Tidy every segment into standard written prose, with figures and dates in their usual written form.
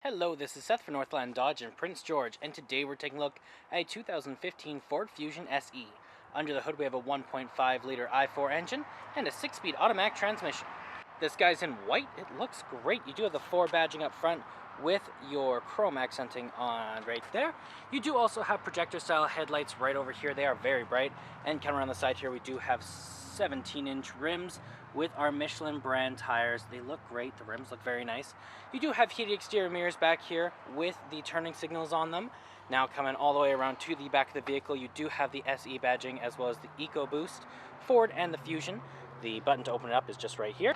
Hello, this is Seth for Northland Dodge in Prince George, and today we're taking a look at a 2015 Ford Fusion SE. Under the hood we have a 1.5-liter i4 engine and a 6-speed automatic transmission. This guy's in white. It looks great. You do have the Ford badging up front with your chrome accenting on right there. You do also have projector-style headlights right over here. They are very bright. And coming around the side here, we do have 17-inch rims with our Michelin brand tires. They look great. The rims look very nice. You do have heated exterior mirrors back here with the turning signals on them. Now coming all the way around to the back of the vehicle, you do have the SE badging as well as the EcoBoost, Ford and the Fusion. The button to open it up is just right here,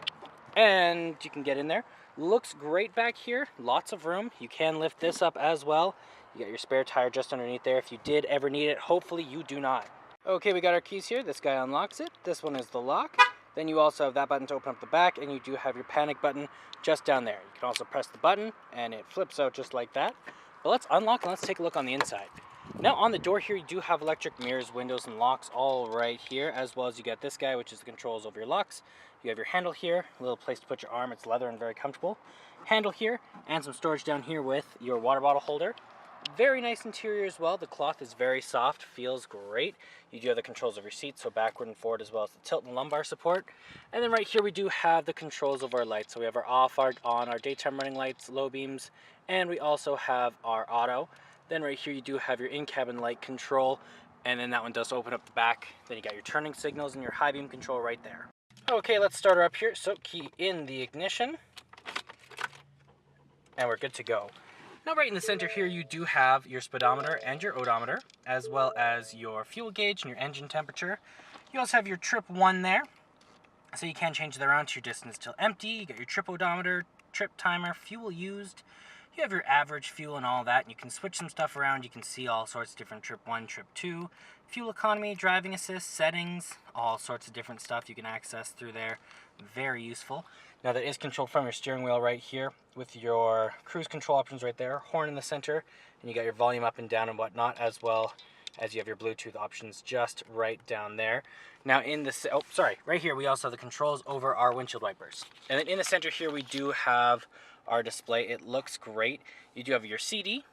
and you can get in there. Looks great back here. Lots of room. You can lift this up as well. You got your spare tire just underneath there if you did ever need it. Hopefully you do not. Okay, we got our keys here. This guy unlocks it. This one is the lock. Then you also have that button to open up the back, and you do have your panic button just down there. You can also press the button and it flips out just like that. But let's unlock and let's take a look on the inside. Now on the door here, you do have electric mirrors, windows, and locks all right here, as well as you get this guy, which is the controls over your locks. You have your handle here, a little place to put your arm. It's leather and very comfortable. Handle here, and some storage down here with your water bottle holder. Very nice interior as well. The cloth is very soft, feels great. You do have the controls of your seat, so backward and forward, as well as the tilt and lumbar support. And then right here we do have the controls of our lights. So we have our off, our on, our daytime running lights, low beams, and we also have our auto. Then right here you do have your in-cabin light control, and then that one does open up the back. Then you got your turning signals and your high beam control right there. Okay, let's start her up here. So key in the ignition, and we're good to go. Now right in the center here you do have your speedometer and your odometer, as well as your fuel gauge and your engine temperature. You also have your trip 1 there, so you can change that around to your distance till empty. You got your trip odometer, trip timer, fuel used. You have your average fuel and all that. You can switch some stuff around. You can see all sorts of different trip 1, trip 2, fuel economy, driving assist, settings, all sorts of different stuff you can access through there. Very useful. Now that is controlled from your steering wheel right here with your cruise control options right there, horn in the center, and you got your volume up and down and whatnot, as well as you have your Bluetooth options just right down there. Now in the, right here we also have the controls over our windshield wipers. And then in the center here we do have our display. It looks great. You do have your CD,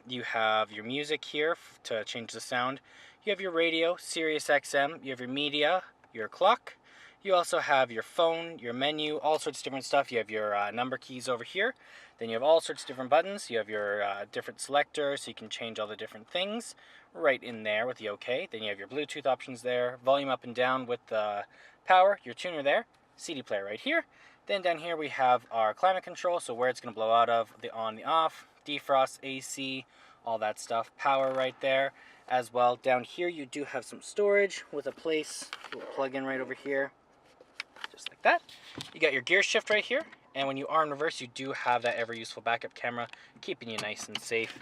you have your music here to change the sound, you have your radio, Sirius XM, you have your media, your clock. You also have your phone, your menu, all sorts of different stuff. You have your number keys over here. Then you have all sorts of different buttons. You have your different selectors, so you can change all the different things right in there with the OK. Then you have your Bluetooth options there, volume up and down with the power, your tuner there, CD player right here. Then down here we have our climate control, so where it's going to blow out of, the on, the off, defrost, AC, all that stuff. Power right there as well. Down here you do have some storage with a place, plug in right over here. Just like that. You got your gear shift right here, and when you are in reverse you do have that ever useful backup camera keeping you nice and safe.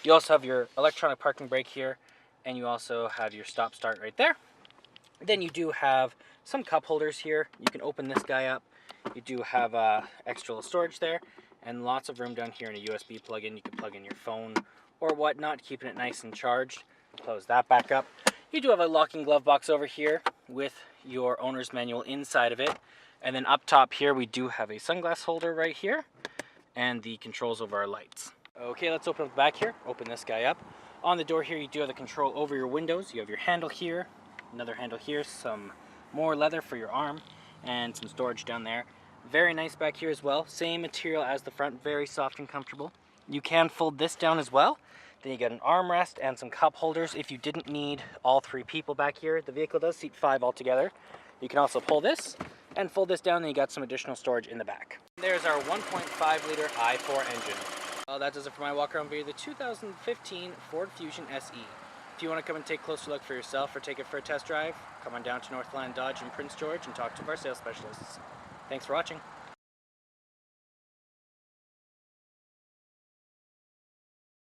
You also have your electronic parking brake here, and you also have your stop start right there. Then you do have some cup holders here. You can open this guy up. You do have extra little storage there, and lots of room down here in a USB plug-in. You can plug in your phone or whatnot, keeping it nice and charged. Close that back up. You do have a locking glove box over here with your owner's manual inside of it. And then up top here we do have a sunglass holder right here and the controls over our lights. Okay, let's open up the back here. Open this guy up. On the door here you do have the control over your windows. You have your handle here, another handle here, some more leather for your arm, and some storage down there. Very nice back here as well. Same material as the front, very soft and comfortable. You can fold this down as well. Then you get an armrest and some cup holders if you didn't need all 3 people back here. The vehicle does seat 5 altogether. You can also pull this and fold this down, and you got some additional storage in the back. There's our 1.5-liter i4 engine. Well, that does it for my walk around video, the 2015 Ford Fusion SE. If you want to come and take a closer look for yourself or take it for a test drive, come on down to Northland Dodge in Prince George and talk to our sales specialists. Thanks for watching.